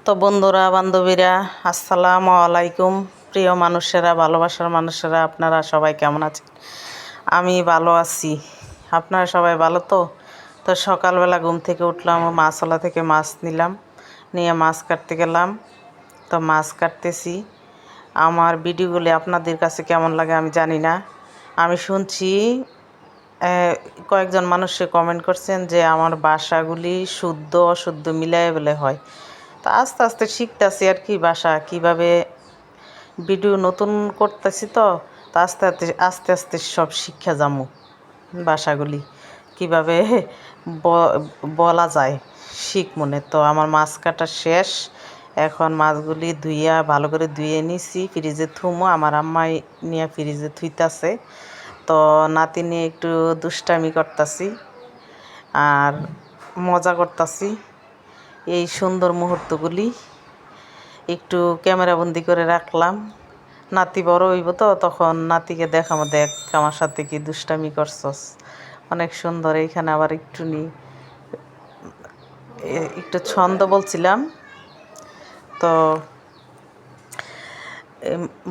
তো বন্ধুরা বান্ধবীরা আসসালামু আলাইকুম। প্রিয় মানুষেরা, ভালোবাসার মানুষেরা, আপনারা সবাই কেমন আছেন? আমি ভালো আছি। আপনারা সবাই ভালো তো? তো সকালবেলা ঘুম থেকে উঠলাম, মাছওয়ালা থেকে মাছ নিলাম, নিয়ে মাছ কাটতে গেলাম। তো মাছ কাটতেছি। আমার ভিডিওগুলি আপনাদের কাছে কেমন লাগে আমি জানি না। আমি শুনছি কয়েকজন মানুষে কমেন্ট করছেন যে আমার বাসাগুলি শুদ্ধ অশুদ্ধ মিলায় বলে হয়। তো আস্তে আস্তে শিখতেছি আর কি, বাসা কীভাবে ভিডিও নতুন করতেছি। তো আস্তে আস্তে আস্তে আস্তে সব শিক্ষা যামু, বাসাগুলি কীভাবে বলা যায় শিখ মনে। তো আমার মাছ কাটা শেষ, এখন মাছগুলি ধুইয়া ভালো করে ধুয়ে নিছি, ফ্রিজে থুমো। আমার আম্মাই নিয়ে ফ্রিজে থুইতাছে। তো নাতি নিয়ে একটু দুষ্টামি করতাছি আর মজা করতাছি। এই সুন্দর মুহূর্তগুলি একটু ক্যামেরাবন্দি করে রাখলাম। নাতি বড় হইব তো তখন নাতিকে দেখাবো, দেখ আমার সাথে কি দুষ্টামি করছস, অনেক সুন্দর। এইখানে আবার একটু ছন্দ বলছিলাম, তো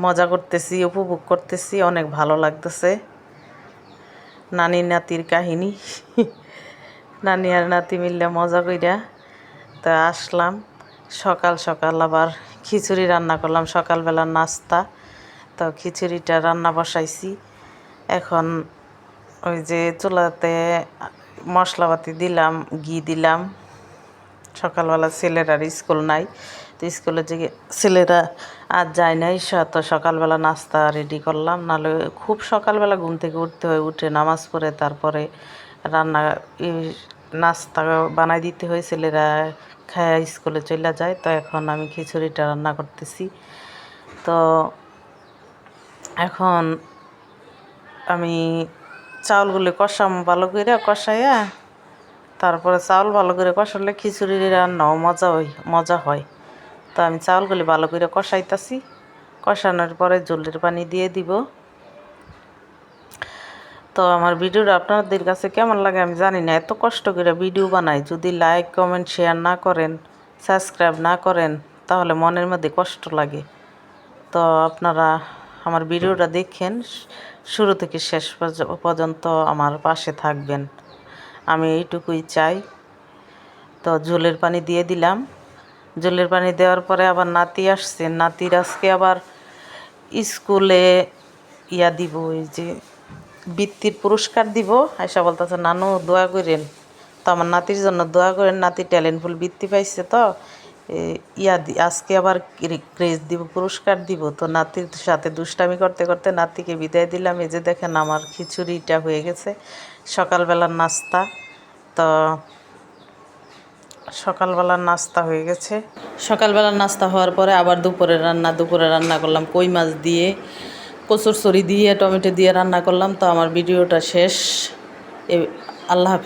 মজা করতেছি, উপভোগ করতেছি, অনেক ভালো লাগতেছে। নানি নাতির কাহিনী নানি আর নাতি মিললে মজা কইরা। তো আসলাম সকাল সকাল, আবার খিচুড়ি রান্না করলাম, সকালবেলার নাস্তা। তো খিচুড়িটা রান্না বসাইছি। এখন ওই যে চুলাতে মশলাপাতি দিলাম, ঘি দিলাম। সকালবেলা ছেলেরা স্কুল নাই, তো স্কুলে যে ছেলেরা আজ যায় নাই, তো সকালবেলা নাস্তা রেডি করলাম। নাহলে খুব সকালবেলা ঘুম থেকে উঠতে হয়, উঠে নামাজ পড়ে তারপরে রান্না নাস্তা বানাই দিতে হয়, ছেলেরা খায়া স্কুলে চলে যায়। তো এখন আমি খিচুড়িটা রান্না করতেছি। তো এখন আমি চাউলগুলি কষাম ভালো করে, কষাইয়া তারপরে চাউল ভালো করে কষালে খিচুড়ি রান্নাও মজা হয়। তো আমি চাউলগুলি ভালো করে কষাইতাছি। কষানোর পরে জলের পানি দিয়ে দিব। তো আমার ভিডিওটা আপনাদের কাছে কেমন লাগে আমি জানি না। এত কষ্ট করে ভিডিও বানাই, যদি লাইক কমেন্ট শেয়ার না করেন, সাবস্ক্রাইব না করেন, তাহলে মনের মধ্যে কষ্ট লাগে। তো আপনারা আমার ভিডিওটা দেখেন, শুরু থেকে শেষ পর্যন্ত আমার পাশে থাকবেন, আমি এইটুকুই চাই। তো ঝোলের পানি দিয়ে দিলাম। ঝোলের পানি দেওয়ার পরে আবার নাতি আসছে, নাতির আজকে আবার স্কুলে দিব, এই যে বৃত্তির পুরস্কার দিব। আয়সা বলতেছে নানু দোয়া করেন, তো আমার নাতির জন্য দোয়া করেন, নাতি ট্যালেন্টফুল বৃত্তি পাইছে। তো আজকে আবার ক্রেজ দিব, পুরস্কার দিব। তো নাতির সাথে দুষ্টামি করতে করতে নাতিকে বিদায় দিলাম। এই যে দেখেন আমার খিচুড়িটা হয়ে গেছে, সকালবেলার নাস্তা। তো সকালবেলার নাস্তা হয়ে গেছে। সকালবেলার নাস্তা হওয়ার পরে আবার দুপুরে রান্না করলাম কই মাছ দিয়ে, কচুরচড়ি দিয়ে, টমেটো দিয়ে রান্না করলাম। তো আমার ভিডিওটা শেষ। আল্লাহ হাফেজ।